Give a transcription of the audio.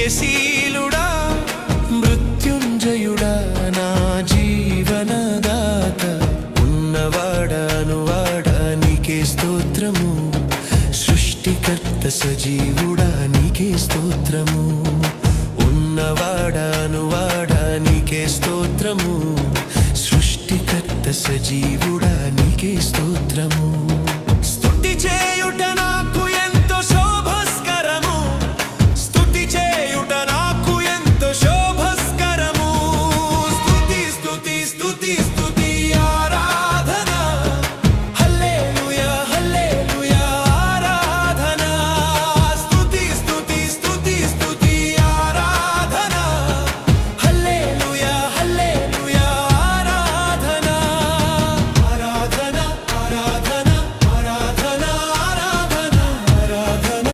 జయశీలుడా మృత్యుంజయుడా నా జీవనదాత ఉన్నవాడా నీకే స్తోత్రము సృష్టికర్త సజీవుడా నీకే స్తోత్రము ఉన్నవాడా నీకే స్తోత్రము సృష్టికర్త సజీవుడా నీకే స్తోత్రము